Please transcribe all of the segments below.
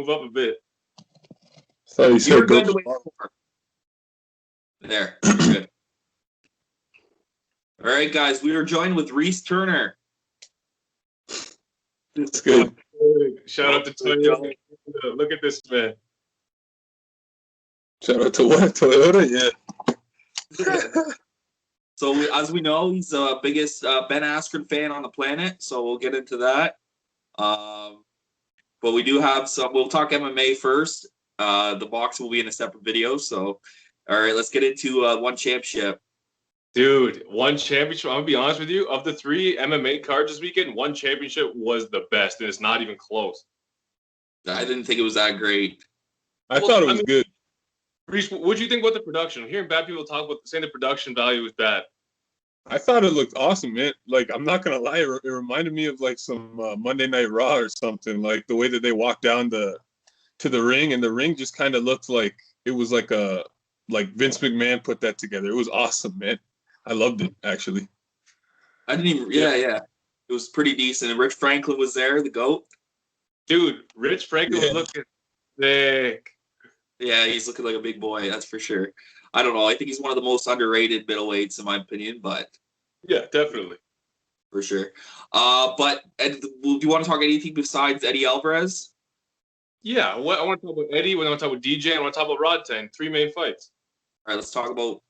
move up a bit. So you're good the way before. There, you're good. All right, guys, we are joined with Reese Turner. It's good. Shout out to Toyota. Look at this man. Shout out to what? Toyota? Yeah. So, as we know, he's the biggest Ben Askren fan on the planet, so we'll get into that. But we do have some, we'll talk MMA first. The box will be in a separate video, so, all right, let's get into one championship. Dude, one championship, I'm going to be honest with you, of the 3 MMA cards this weekend, one championship was the best, and it's not even close. I didn't think it was that great. I thought it was good. Reese, what do you think about the production? I'm hearing bad people talk about saying the production value was bad. I thought it looked awesome, man. Like, I'm not going to lie, it reminded me of, like, some Monday Night Raw or something. Like, the way that they walked down to the ring, and the ring just kind of looked like it was like Vince McMahon put that together. It was awesome, man. I loved it, actually. I didn't even, yeah. It was pretty decent. And Rich Franklin was there, the GOAT. Dude, Rich Franklin was looking thick. Yeah, he's looking like a big boy, that's for sure. I don't know. I think he's one of the most underrated middleweights, in my opinion, but. Yeah, definitely. For sure. But do you want to talk anything besides Eddie Alvarez? Yeah, I want to talk about Eddie, I want to talk about DJ, and I want to talk about Rodtang. 3 main fights. All right, let's talk about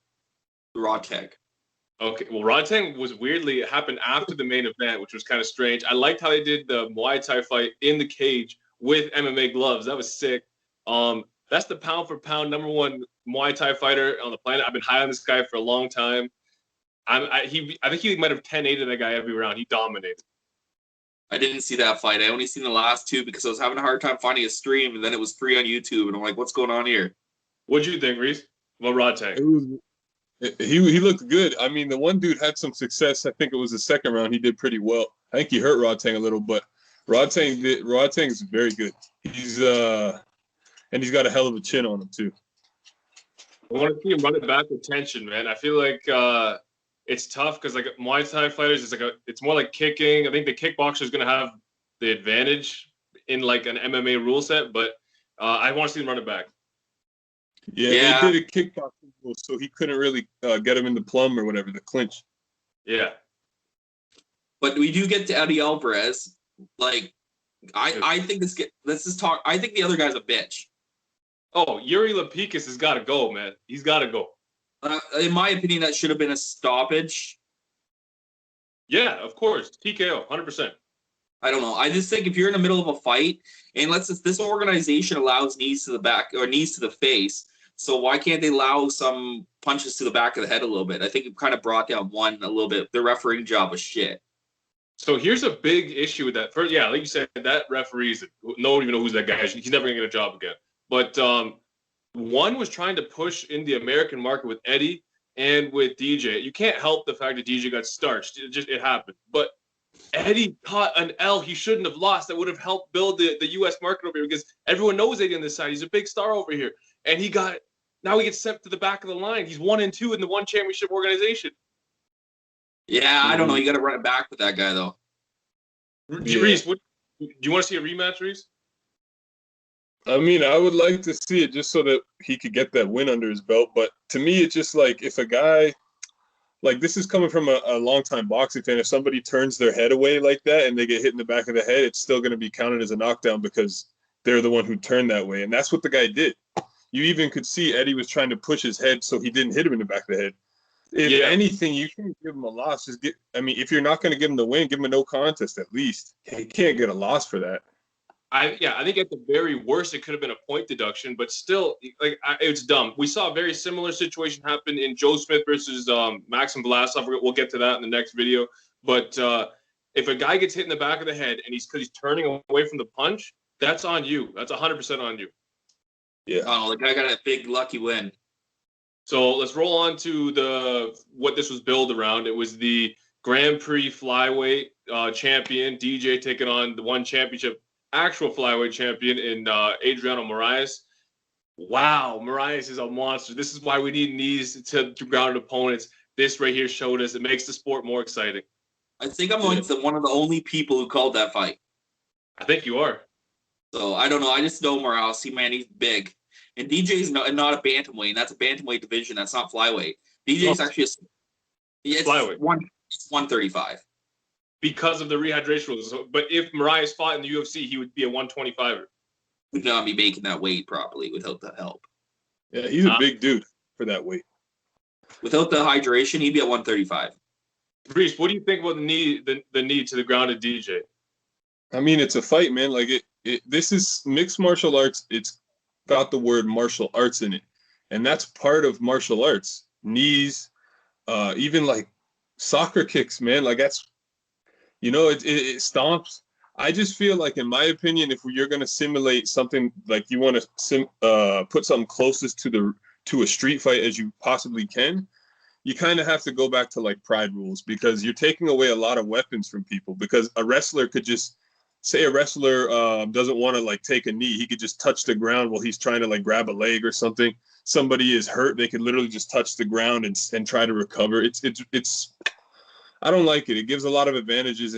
Rodtang. Okay, well, Rodtang was weirdly, it happened after the main event, which was kind of strange. I liked how they did the Muay Thai fight in the cage with MMA gloves. That was sick. That's the pound-for-pound #1 Muay Thai fighter on the planet. I've been high on this guy for a long time. I think he might have 10-8'd that guy every round. He dominated. I didn't see that fight. I only seen the last 2 because I was having a hard time finding a stream, and then it was free on YouTube, and I'm like, what's going on here? What'd you think, Reese? About Rodtang? He looked good. I mean, the one dude had some success. I think it was the second round. He did pretty well. I think he hurt Rodtang a little, but Rodtang is very good. And he's got a hell of a chin on him too. I want to see him run it back with tension, man. I feel like it's tough because like Muay Thai fighters, it's more like kicking. I think the kickboxer is going to have the advantage in like an MMA rule set, but I want to see him run it back. Yeah, they did a kickboxing rule, so he couldn't really get him in the plum or whatever, the clinch. Yeah. But we do get to Eddie Alvarez. Like, I think I think the other guy's a bitch. Oh, Yuri Lapikis has got to go, man. He's got to go. In my opinion, that should have been a stoppage. Yeah, of course. TKO, 100%. I don't know. I just think if you're in the middle of a fight, and this organization allows knees to the back or knees to the face, so why can't they allow some punches to the back of the head a little bit? I think it kind of brought down one a little bit. The refereeing job was shit. So here's a big issue with that. First, yeah, like you said, that referee no one even know who's that guy. He's never gonna get a job again. But one was trying to push in the American market with Eddie and with DJ. You can't help the fact that DJ got starched. It happened. But Eddie caught an L he shouldn't have lost. That would have helped build the U.S. market over here because everyone knows Eddie on this side. He's a big star over here. And now he gets sent to the back of the line. He's 1-2 in the one championship organization. Yeah, I don't know. You got to run it back with that guy, though. Yeah. Reese, do you want to see a rematch, Reese? I mean, I would like to see it just so that he could get that win under his belt. But to me, it's just like if a guy, like this is coming from a longtime boxing fan, if somebody turns their head away like that and they get hit in the back of the head, it's still going to be counted as a knockdown because they're the one who turned that way. And that's what the guy did. You even could see Eddie was trying to push his head so he didn't hit him in the back of the head. If anything, you can't give him a loss. If you're not going to give him the win, give him a no contest at least. He can't get a loss for that. I think at the very worst, it could have been a point deduction, but still, it's dumb. We saw a very similar situation happen in Joe Smith versus Maxim Vlasov. We'll get to that in the next video. But if a guy gets hit in the back of the head and because he's turning away from the punch, that's on you. That's 100% on you. Yeah. Oh, the guy got a big lucky win. So let's roll on to what this was built around. It was the Grand Prix flyweight champion, DJ, taking on the one championship actual flyweight champion in Adriano Moraes. Wow, Moraes is a monster. This is why we need knees to ground opponents. This right here showed us. It makes the sport more exciting. I think I'm like one of the only people who called that fight. I think you are. So I don't know. I just know Morales. See, man, he's big. And DJ's not a bantamweight. And that's a bantamweight division. That's not flyweight. DJ's actually it's flyweight. It's 135. Because of the rehydration rules. But if Marias fought in the UFC, he would be a 125er. Would not be making that weight properly without the help. Yeah, he's a big dude for that weight. Without the hydration, he'd be at 135. Reese, what do you think about the knee to the ground of DJ? I mean, it's a fight, man. Like this is mixed martial arts. It's got the word martial arts in it, and that's part of martial arts. Knees, even like soccer kicks, man. Like that's, it stomps. I just feel like, in my opinion, if you're gonna simulate something, like you want to put something closest to a street fight as you possibly can, you kind of have to go back to like pride rules, because you're taking away a lot of weapons from people. Because a wrestler could just say doesn't want to like take a knee, he could just touch the ground while he's trying to like grab a leg or something. Somebody is hurt, they could literally just touch the ground and try to recover. It's I don't like it. It gives a lot of advantages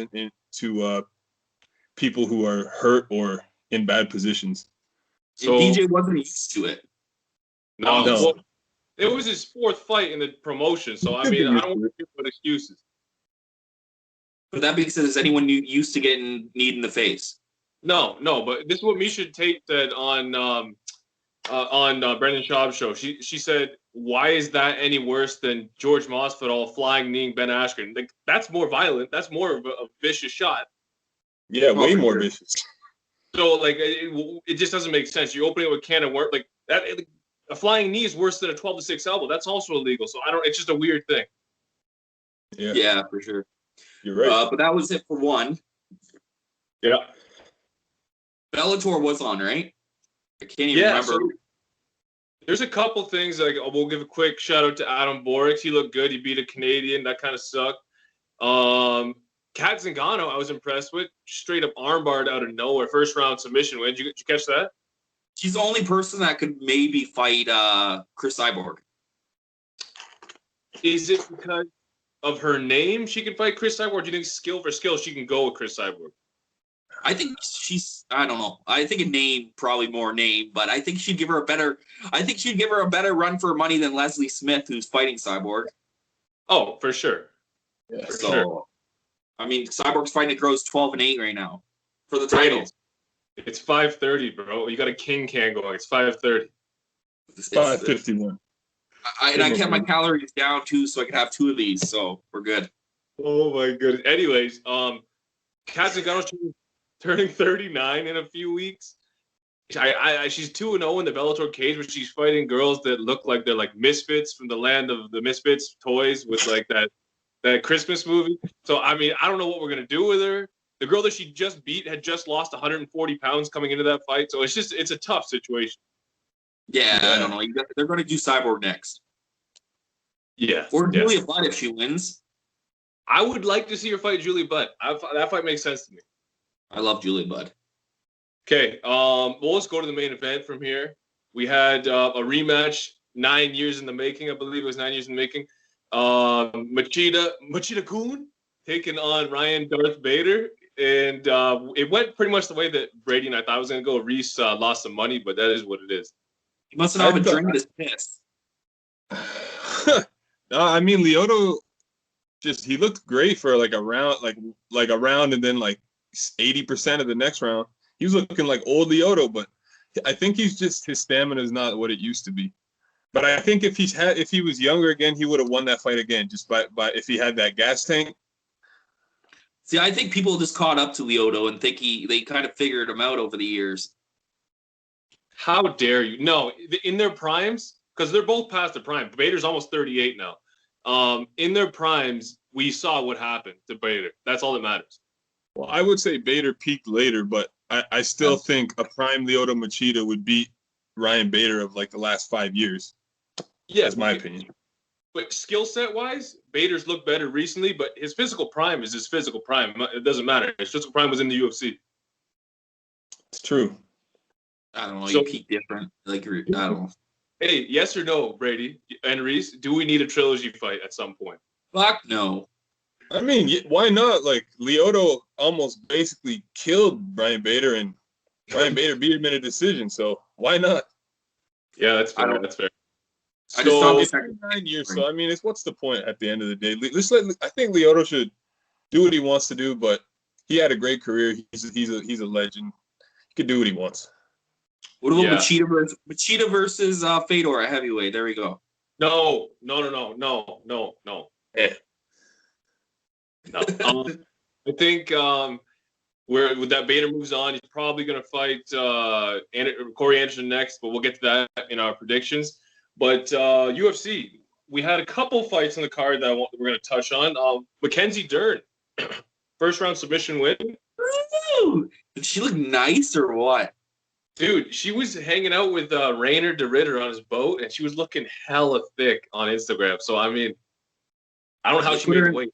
to people who are hurt or in bad positions. So and DJ wasn't used to it. No. Well, it was his fourth fight in the promotion, so I mean, I don't want to give excuses. But that being said, is anyone used to getting kneed in the face? No, but this is what Misha Tate said on Brendan Schaub's show. She said, "Why is that any worse than George Masvidal flying kneeing Ben Askren? Like, that's more violent. That's more of a vicious shot." Yeah, way more vicious. So like, it just doesn't make sense. You're opening up a can of worms like that. A flying knee is worse than a 12-6 elbow. That's also illegal. So it's just a weird thing. Yeah, for sure. You're right. But that was it for one. Yeah. Bellator was on, right? I can't even remember. So there's a couple things. Like, we'll give a quick shout out to Adam Borics. He looked good. He beat a Canadian. That kind of sucked. Kat Zingano, I was impressed with. Straight up armbarred out of nowhere. First round submission win. Did you catch that? She's the only person that could maybe fight Chris Cyborg. Is it because of her name she can fight Chris Cyborg? Or do you think skill for skill she can go with Chris Cyborg? I think I don't know. I think a name, probably more name, but I think she'd give her a better run for money than Leslie Smith, who's fighting Cyborg. Oh, for sure. Yeah, sure. I mean, Cyborg's fighting at Gross 12-8 right now for the titles. It's 5:30, bro. You got a king can going. It's 5:30. It's 5:51. I kept my calories down too, so I could have two of these. So we're good. Oh my goodness. Anyways, Kat Zingano turning 39 in a few weeks. She's 2-0 in the Bellator cage, but she's fighting girls that look like they're like misfits from the land of the Misfits toys with like that Christmas movie. So I mean, I don't know what we're gonna do with her. The girl that she just beat had just lost 140 pounds coming into that fight. So it's a tough situation. Yeah, I don't know. They're going to do Cyborg next. Yeah. Or Julia Budd if she wins. I would like to see her fight Julia Budd. That fight makes sense to me. I love Julia Budd. Okay. Well, let's go to the main event from here. We had a rematch 9 years in the making. I believe it was 9 years in the making. Machida Kun taking on Ryan Darth Bader. And it went pretty much the way that Brady and I thought it was going to go. Reese lost some money, but that is what it is. He must not have been drinking his piss. No, I mean, Lyoto he looked great for like a round, like a round, and then like 80% of the next round. He was looking like old Lyoto, but I think his stamina is not what it used to be. But I think if he was younger again, he would have won that fight again, just by if he had that gas tank. See, I think people just caught up to Lyoto and think they kind of figured him out over the years. How dare you? No, in their primes, because they're both past their prime. Bader's almost 38 now. In their primes, we saw what happened to Bader. That's all that matters. Well, I would say Bader peaked later, but I still think a prime Lyoto Machida would beat Ryan Bader of like the last 5 years. Yeah, that's my opinion. But skill set wise, Bader's looked better recently, but his physical prime is his physical prime. It doesn't matter. His physical prime was in the UFC. It's true. I don't know. You peak different. Like, I don't know. Hey, yes or no, Brady and Reese? Do we need a trilogy fight at some point? Fuck no. I mean, why not? Like, Lyoto almost basically killed Brian Bader, and Ryan Bader beat him in a decision, so why not? Yeah, that's fair. That's fair. I just thought It's been 9 years, so I mean, what's the point at the end of the day? I think Lyoto should do what he wants to do, but he had a great career. He's a legend. He can do what he wants. What about Machida versus Fedor at heavyweight? There we go. No. Yeah. No. I think where with that Bader moves on, he's probably going to fight Corey Anderson next, but we'll get to that in our predictions. But UFC, we had a couple fights on the card that we're going to touch on. Mackenzie Dern, first round submission win. Ooh, did she look nice or what? Dude, she was hanging out with Rainer de Ritter on his boat, and she was looking hella thick on Instagram. So I mean, I don't know how she made the weight.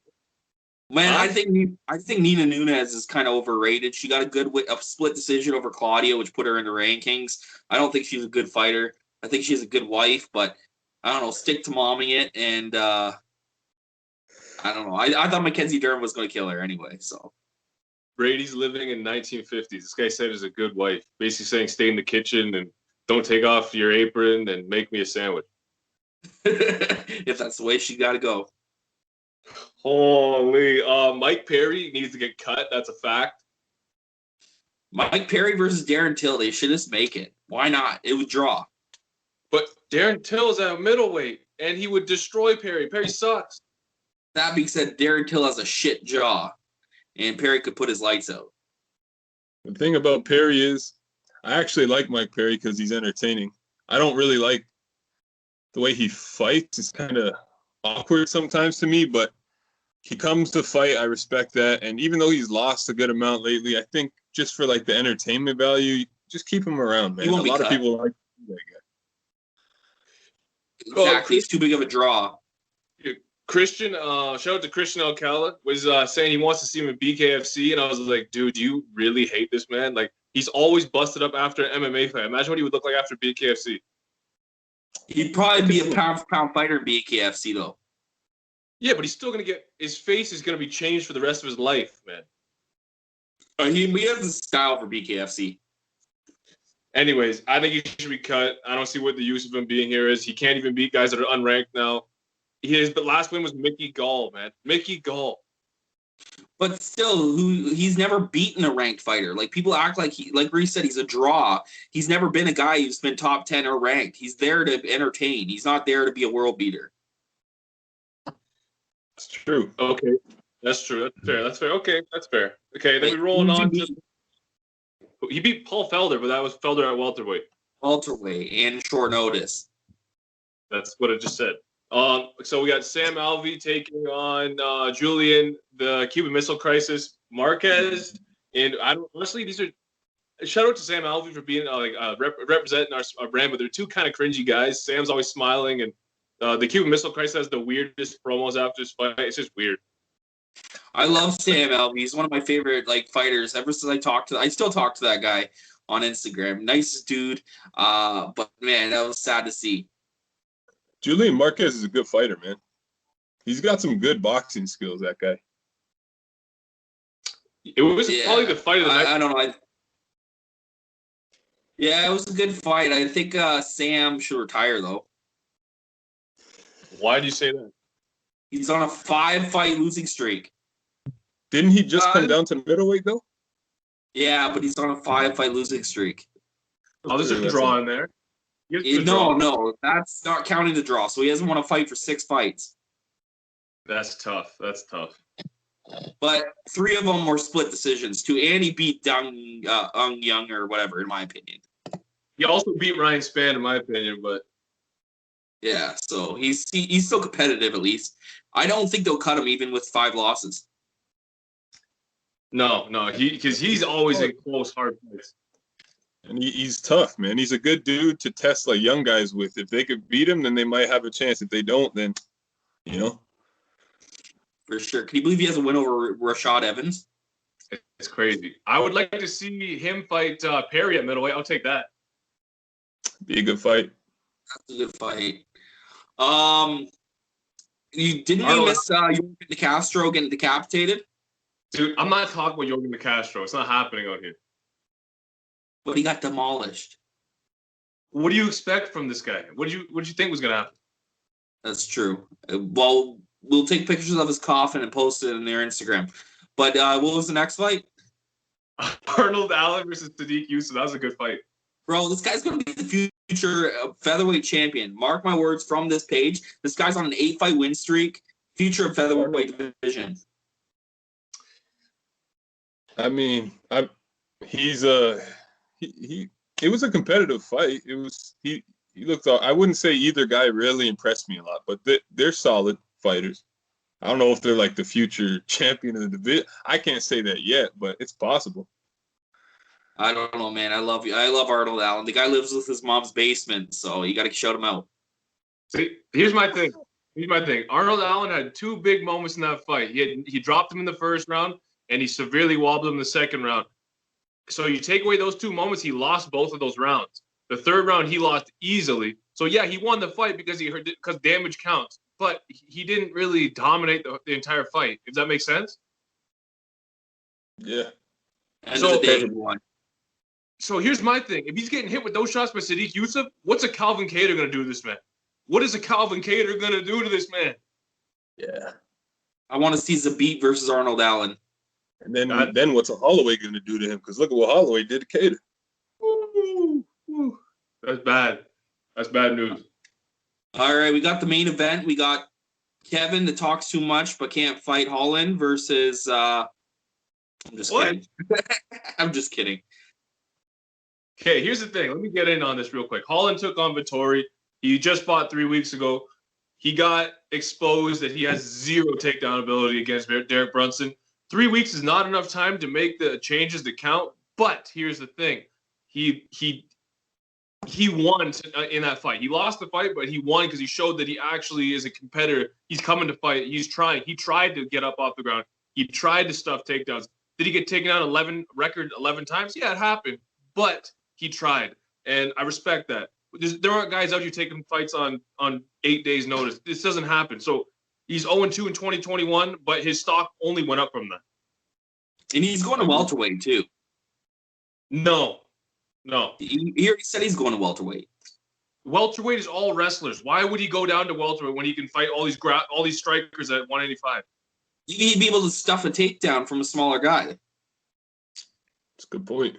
Man, I think Nina Nunes is kind of overrated. She got a split decision over Claudia, which put her in the rankings. I don't think she's a good fighter. I think she's a good wife, but I don't know. Stick to momming it, and I don't know. I thought Mackenzie Dern was going to kill her anyway. So Brady's living in 1950s. This guy said he's a good wife, basically saying stay in the kitchen and don't take off your apron and make me a sandwich. If that's the way she got to go. Holy, Mike Perry needs to get cut. That's a fact. Mike Perry versus Darren Till. They should just make it. Why not? It would draw. But Darren Till's at a middleweight, and he would destroy Perry. Perry sucks. That being said, Darren Till has a shit jaw, and Perry could put his lights out. The thing about Perry is, I actually like Mike Perry because he's entertaining. I don't really like the way he fights. It's kind of awkward sometimes to me, but he comes to fight. I respect that. And even though he's lost a good amount lately, I think just for like the entertainment value, just keep him around, man. A lot of people like that guy. Exactly. He's too big of a draw. Christian, shout out to Christian Alcala, was saying he wants to see him in BKFC. And I was like, dude, do you really hate this man? Like, he's always busted up after an MMA fight. Imagine what he would look like after BKFC. He'd probably be a pound-for-pound fighter in BKFC, though. Yeah, but he's still going to get – his face is going to be changed for the rest of his life, man. He has the style for BKFC. Anyways, I think he should be cut. I don't see what the use of him being here is. He can't even beat guys that are unranked now. His last win was Mickey Gall, man. Mickey Gall. But still, he's never beaten a ranked fighter. Like, people act like Reese said, he's a draw. He's never been a guy who's been top 10 or ranked. He's there to entertain. He's not there to be a world beater. That's true. Okay. That's true. That's fair. That's fair. Okay. That's fair. Okay. Then we're rolling on to... He beat Paul Felder, but that was Felder at welterweight. Welterweight and short notice. That's what I just said. So we got Sam Alvey taking on Julian, the Cuban Missile Crisis, Marquez, and I don't honestly. These are shout out to Sam Alvey for being representing our brand, but they're two kind of cringy guys. Sam's always smiling, and the Cuban Missile Crisis has the weirdest promos after his fight. It's just weird. I love Sam Alvey. He's one of my favorite fighters. Ever since I still talk to that guy on Instagram. Nicest dude. But man, that was sad to see. Julian Marquez is a good fighter, man. He's got some good boxing skills, that guy. It was probably the fight of the night. I don't know. Yeah, it was a good fight. I think Sam should retire, though. Why do you say that? He's on a 5-fight losing streak. Didn't he just come down to middleweight, though? Yeah, but he's on a 5-fight losing streak. Oh, there's a draw in there. No, that's not counting the draw. So he hasn't won a fight for 6 fights. That's tough. But 3 of them were split decisions too, and he beat Ung Young or whatever, in my opinion. He also beat Ryan Spann, in my opinion, but yeah. So he's still competitive at least. I don't think they'll cut him even with 5 losses. No, because he's always in close hard fights. And he's tough, man. He's a good dude to test like young guys with. If they could beat him, then they might have a chance. If they don't, then, For sure. Can you believe he has a win over Rashad Evans? It's crazy. I would like to see him fight Perry at middleweight. I'll take that. Be a good fight. That's a good fight. You miss Jorgen De Castro getting decapitated? Dude, I'm not talking about Jorgen De Castro. It's not happening out here. but he got demolished. What do you expect from this guy? What do you think was gonna happen? That's true. Well, we'll take pictures of his coffin and post it in their Instagram. But what was the next fight? Arnold Allen versus Sadiq Youssef. That was a good fight. Bro, this guy's going to be the future featherweight champion. Mark my words from this page. This guy's on an 8-fight win streak. Future of featherweight division. I mean, he's he. It was a competitive fight. It was he looked. I wouldn't say either guy really impressed me a lot, but they're solid fighters. I don't know if they're like the future champion of the division. I can't say that yet, but it's possible. I don't know, man. I love you. I love Arnold Allen. The guy lives with his mom's basement, so you got to shout him out. See, here's my thing. Arnold Allen had two big moments in that fight. He dropped him in the first round, and he severely wobbled him in the second round. So you take away those two moments, he lost both of those rounds. The third round, he lost easily. So yeah, he won the fight because damage counts. But he didn't really dominate the entire fight, if that makes sense. Yeah. So here's my thing. If he's getting hit with those shots by Sadiq Youssef, what's a Calvin Kattar going to do to this man? What is a Calvin Kattar going to do to this man? Yeah. I want to see Zabit versus Arnold Allen. And then what's a Holloway going to do to him? Because look at what Holloway did to Kattar. Ooh. That's bad. That's bad news. All right, we got the main event. We got Kevin that talks too much but can't fight Holland versus I'm just kidding. I'm just kidding. Okay, here's the thing. Let me get in on this real quick. Holland took on Vettori. He just fought 3 weeks ago. He got exposed that he has zero takedown ability against Derek Brunson. 3 weeks is not enough time to make the changes that count. But here's the thing. He won in that fight. He lost the fight, but he won because he showed that he actually is a competitor. He's coming to fight. He's trying. He tried to get up off the ground. He tried to stuff takedowns. Did he get taken out 11 times? Yeah, it happened. But he tried, and I respect that. There aren't guys out here taking fights on 8 days' notice. This doesn't happen. So he's 0-2 in 2021, but his stock only went up from that. And he's going to welterweight, too. No. He already said he's going to welterweight. Welterweight is all wrestlers. Why would he go down to welterweight when he can fight all these strikers at 185? He'd be able to stuff a takedown from a smaller guy. That's a good point.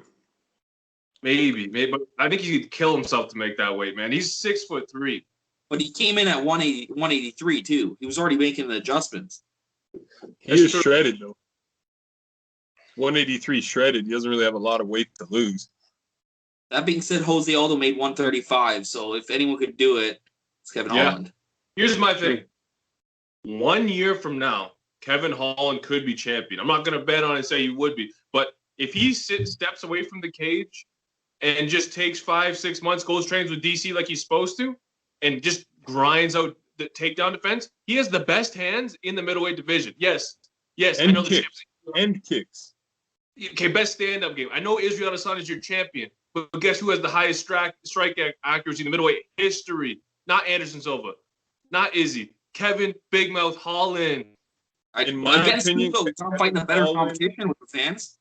Maybe, but I think he could kill himself to make that weight, man. He's 6'3". But he came in at 183 too. He was already making the adjustments. He is shredded though. 183 shredded. He doesn't really have a lot of weight to lose. That being said, Jose Aldo made 135. So if anyone could do it, it's Kevin Holland. Here's my thing. 1 year from now, Kevin Holland could be champion. I'm not going to bet on it and say he would be. But if he steps away from the cage and just takes 5-6 months, goes trains with DC like he's supposed to, and just grinds out the takedown defense, he has the best hands in the middleweight division. Yes. And I know kicks. Okay, best stand-up game. I know Israel Adesanya is your champion, but guess who has the highest strike accuracy in the middleweight history? Not Anderson Silva, not Izzy. Kevin Big Mouth Holland. In my opinion, I'm fighting a better competition with the fans.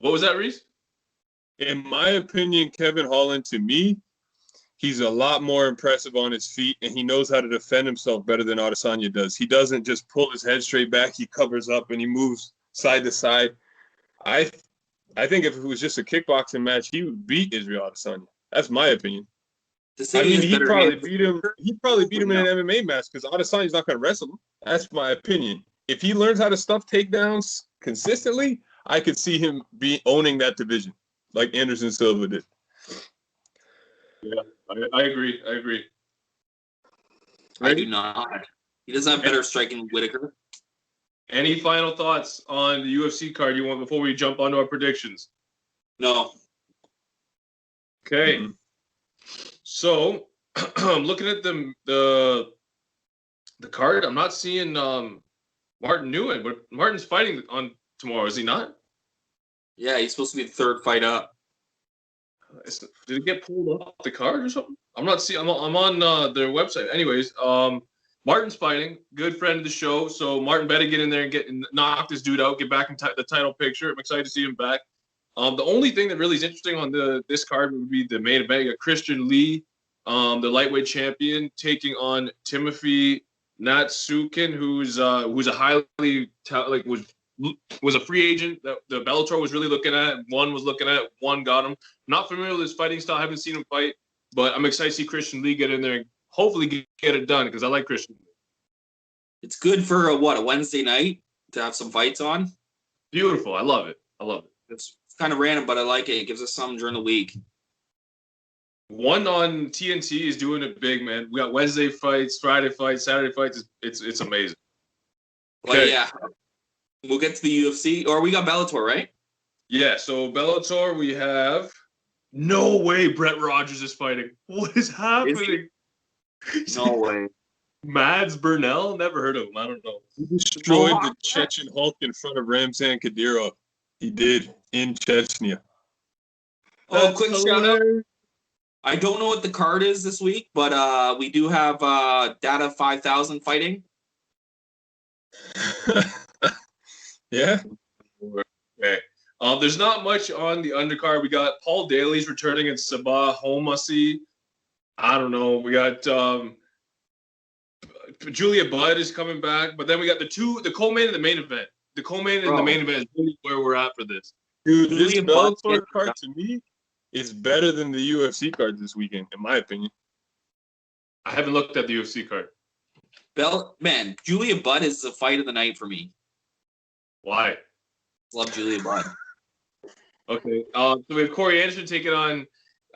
What was that, Reese? In my opinion, Kevin Holland, to me, he's a lot more impressive on his feet, and he knows how to defend himself better than Adesanya does. He doesn't just pull his head straight back. He covers up, and he moves side to side. I think if it was just a kickboxing match, he would beat Israel Adesanya. That's my opinion. I mean, he'd probably beat him in an MMA match because Adesanya's not going to wrestle him. That's my opinion. If he learns how to stuff takedowns consistently, I could see him owning that division like Anderson Silva did. Yeah, I agree. I do not. He doesn't have better striking than Whittaker. Any final thoughts on the UFC card you want before we jump onto our predictions? No. Okay. Mm-hmm. So I'm looking at the card. I'm not seeing Martin Nguyen, but Martin's fighting on tomorrow, is he not? Yeah, he's supposed to be the third fight up. Did it get pulled off the card or something? I'm not seeing. I'm on their website. Anyways, Martin's fighting. Good friend of the show. So Martin better get in there and knock this dude out. Get back in the title picture. I'm excited to see him back. The only thing that really is interesting on this card would be the main event. You got Christian Lee, the lightweight champion, taking on Timothy Natsuki, who's a highly was a free agent that the Bellator was really looking at. One was looking at, one got him. Not familiar with his fighting style. Haven't seen him fight, but I'm excited to see Christian Lee get in there and hopefully get it done because I like Christian Lee. It's good for a Wednesday night to have some fights on. Beautiful. I love it. It's kind of random, but I like it. It gives us something during the week. One on TNT is doing it big, man. We got Wednesday fights, Friday fights, Saturday fights. It's amazing. Well, yeah. We'll get to the UFC, or we got Bellator, right? Yeah, so Bellator, we have no way Brett Rogers is fighting. What is happening? No way. Mads Burnell? Never heard of him. I don't know. He destroyed the Chechen Hulk in front of Ramzan Kadyrov. He did in Chechnya. Oh, quick shout out. I don't know what the card is this week, but we do have Data 5000 fighting. Yeah. Okay. There's not much on the undercard. We got Paul Daly's returning and Sabah Homasi. I don't know. We got Julia Budd is coming back, but then we got the co-main and the main event. The co-main and the main event is really where we're at for this. Dude, this Bellator card to me is better than the UFC card this weekend, in my opinion. I haven't looked at the UFC card. Man, Julia Budd is the fight of the night for me. Why? Love Julia Budd. Okay. So we have Corey Anderson taking on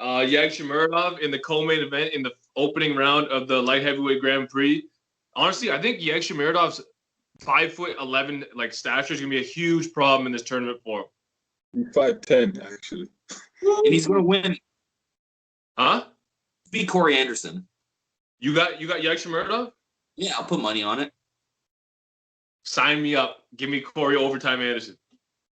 Yagshimurata in the co-main event in the opening round of the light heavyweight Grand Prix. Honestly, I think Yagshimurata's 5'11" stature is gonna be a huge problem in this tournament for him. He's 5'10", actually. And he's gonna win. Huh? Beat Corey Anderson. You got Yagshimurata? Yeah, I'll put money on it. Sign me up. Give me Corey Overtime Anderson.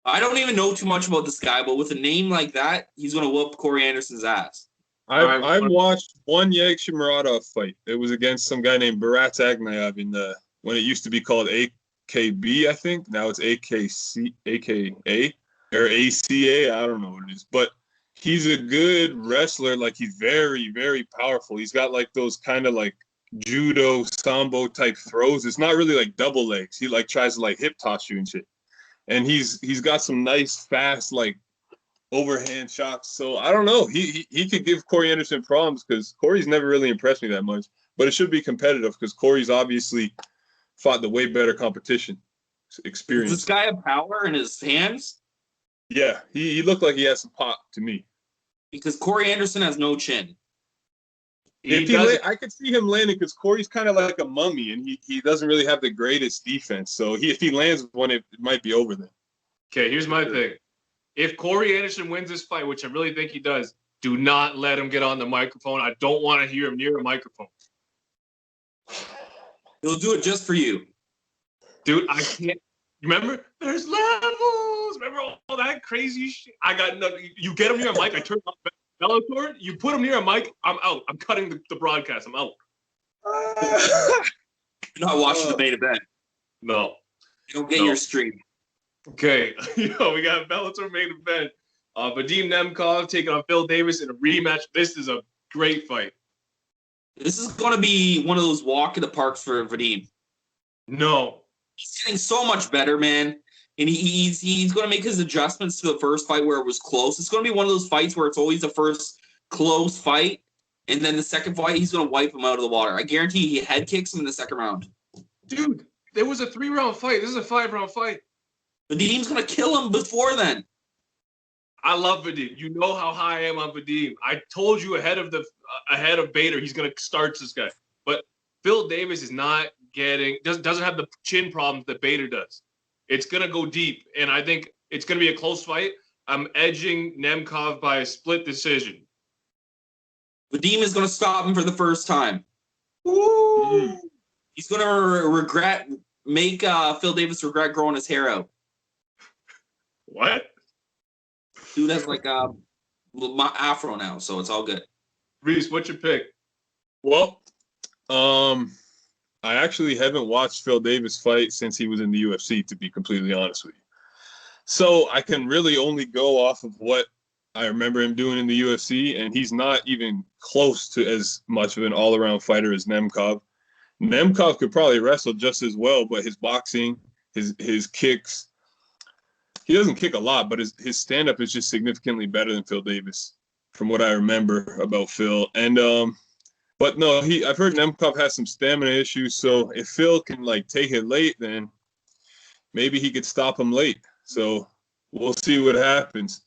I don't even know too much about this guy, but with a name like that, he's going to whoop Corey Anderson's ass. I've watched one Yagshimurata fight. It was against some guy named Barat Agnayev in when it used to be called AKB, I think. Now it's AKA or ACA. I don't know what it is. But he's a good wrestler. He's very, very powerful. He's got those kind of judo sambo type throws. It's not really double legs. He tries to hip toss you and shit. And he's got some nice fast overhand shots. So I don't know. He could give Corey Anderson problems because Corey's never really impressed me that much. But it should be competitive because Corey's obviously fought the way better competition experience. Does this guy have power in his hands? Yeah, he looked like he had some pop to me. Because Corey Anderson has no chin. I could see him landing because Corey's kind of like a mummy, and he doesn't really have the greatest defense. So if he lands one, it might be over then. Okay, here's my thing. If Corey Anderson wins this fight, which I really think he does, do not let him get on the microphone. I don't want to hear him near a microphone. He'll do it just for you. Dude, I can't. Remember? There's levels. Remember all that crazy shit? I got nothing. You get him near a mic, I turn off Bellator, you put him near a mic, I'm out. I'm cutting the broadcast. I'm out. You're not watching the main event. No. You don't get your stream. Okay. We got Bellator main event. Vadim Nemkov taking on Phil Davis in a rematch. This is a great fight. This is going to be one of those walk in the parks for Vadim. No. He's getting so much better, man. And he's going to make his adjustments to the first fight where it was close. It's going to be one of those fights where it's always the first close fight, and then the second fight, he's going to wipe him out of the water. I guarantee he head kicks him in the second round. Dude, there was a 3-round fight. This is a 5-round fight. Vadim's going to kill him before then. I love Vadim. You know how high I am on Vadim. I told you ahead of Bader, he's going to start this guy. But Phil Davis is not doesn't have the chin problems that Bader does. It's going to go deep, and I think it's going to be a close fight. I'm edging Nemkov by a split decision. Vadim is going to stop him for the first time. Woo! He's going to make Phil Davis regret growing his hair out. What? Dude has my afro now, so it's all good. Reese, what's your pick? Well, I actually haven't watched Phil Davis fight since he was in the UFC, to be completely honest with you. So I can really only go off of what I remember him doing in the UFC, and he's not even close to as much of an all-around fighter as Nemkov. Nemkov could probably wrestle just as well, but his boxing, his kicks, he doesn't kick a lot, but his stand-up is just significantly better than Phil Davis, from what I remember about Phil. And but no, I've heard Nemkov has some stamina issues, so if Phil can like take it late, then maybe he could stop him late. So we'll see what happens.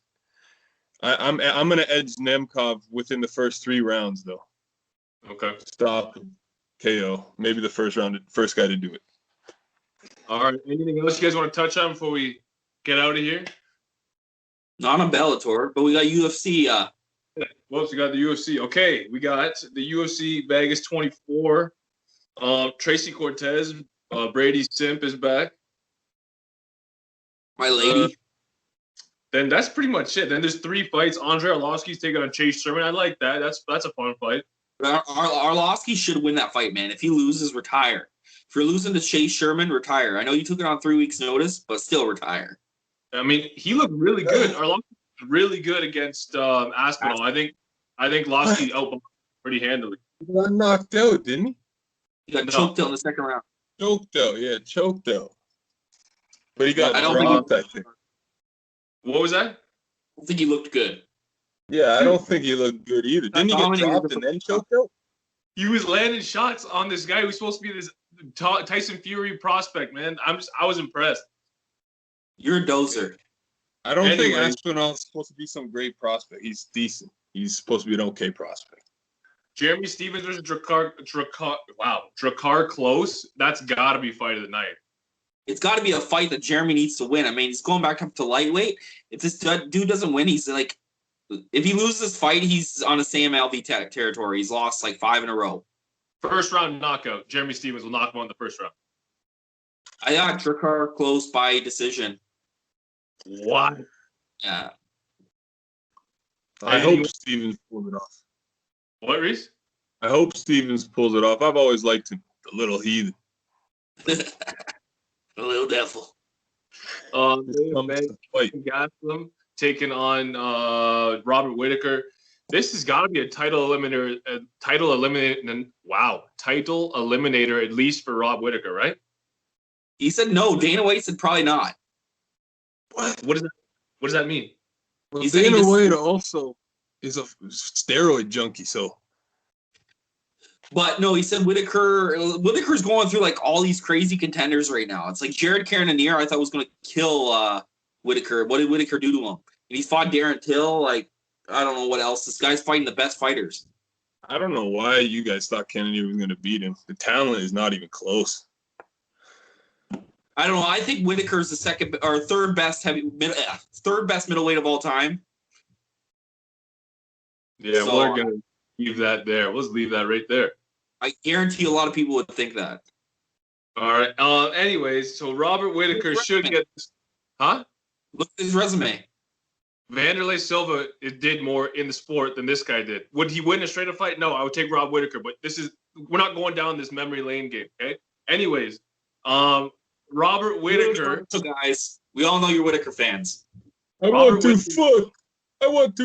I'm gonna edge Nemkov within the first 3 rounds though. Okay. Stop KO. Maybe the first guy to do it. All right. Anything else you guys want to touch on before we get out of here? Not on Bellator, but we got UFC. Well, we got the UFC. Okay, we got the UFC Vegas 24. Tracy Cortez, Brady Simp is back. My lady. Then that's pretty much it. Then there's 3 fights. Andre Arlovsky's taking on Chase Sherman. I like that. That's a fun fight. Arlovsky should win that fight, man. If he loses, retire. If you're losing to Chase Sherman, retire. I know you took it on 3 weeks' notice, but still retire. I mean, he looked really good. Arlovsky was really good against Aspinall. I think Losky outboxed pretty handily. He got knocked out, didn't he? He got choked out in the second round. Choked out. But he got dropped, I think. What was that? I don't think he looked good. Yeah, I don't think he looked good either. Didn't he get dropped and then choked out? He was landing shots on this guy who's supposed to be this Tyson Fury prospect, man. I was impressed. You're a dozer. I don't think Aspinall's supposed to be some great prospect. He's decent. He's supposed to be an okay prospect. Jeremy Stevens versus Drakkar Close. That's got to be fight of the night. It's got to be a fight that Jeremy needs to win. I mean, he's going back up to lightweight. If this dude doesn't win, he's like, if he loses this fight, he's on the same LV territory. He's lost like 5 in a row. First round knockout. Jeremy Stevens will knock him out in the first round. I got Drakkar Close by decision. What? Yeah. I hope Stevens pulls it off. What, Reese? I hope Stevens pulls it off. I've always liked him, the little heathen. A little devil. Gastelum taking on Robert Whittaker. This has got to be a title eliminator. Title eliminator at least for Rob Whittaker, right? He said no. Dana White said probably not. What does that mean? Well, Dana White also is a steroid junkie, so. But no, he said Whittaker's going through like all these crazy contenders right now. It's like Jared Cannonier, I thought was going to kill Whittaker. What did Whittaker do to him? And he fought Darren Till. Like, I don't know what else. This guy's fighting the best fighters. I don't know why you guys thought Cannonier was going to beat him. The talent is not even close. I don't know. I think Whittaker's the second or third best middleweight of all time. Yeah, so, we're gonna leave that there. Let's leave that right there. I guarantee a lot of people would think that. All right. Anyways, so Robert Whittaker should get this. Huh? Look at his resume. Vanderlei Silva did more in the sport than this guy did. Would he win a straight-up fight? No, I would take Rob Whittaker. But we're not going down this memory lane game. Okay. Anyways, Robert Whittaker. So guys, we all know you're Whittaker fans. I want to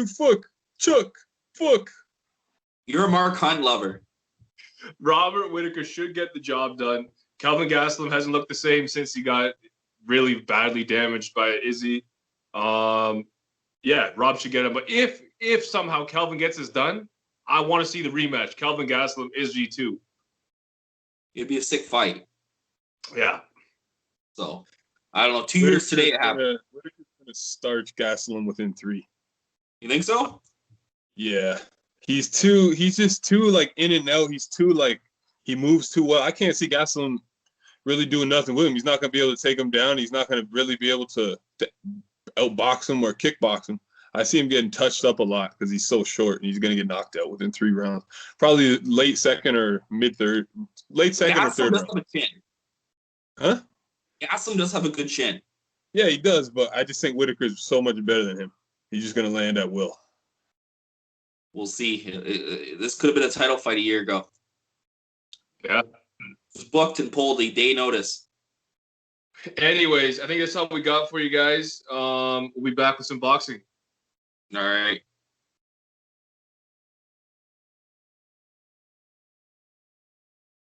fuck. Chuck. Fuck. You're a Mark Hunt lover. Robert Whittaker should get the job done. Kelvin Gastelum hasn't looked the same since he got really badly damaged by Izzy. Yeah, Rob should get him. But if somehow Kelvin gets this done, I want to see the rematch. Kelvin Gastelum, Izzy 2. It'd be a sick fight. Yeah. So, I don't know. 2 years today it happened. Whittaker's going to starch Gastelum within 3. You think so? Yeah. He's just too, like, in and out. He's too, like, he moves too well. I can't see Gastelum really doing nothing with him. He's not going to be able to take him down. He's not going to really be able to outbox him or kickbox him. I see him getting touched up a lot because he's so short and he's going to get knocked out within 3 rounds. Probably late second or mid-third. Late second or third round. Have a chin. Huh? Gastelum does have a good chin. Yeah, he does, but I just think Whittaker's so much better than him. He's just going to land at will. We'll see. This could have been a title fight a year ago. Yeah. It was booked and pulled a day notice. Anyways, I think that's all we got for you guys. We'll be back with some boxing. All right.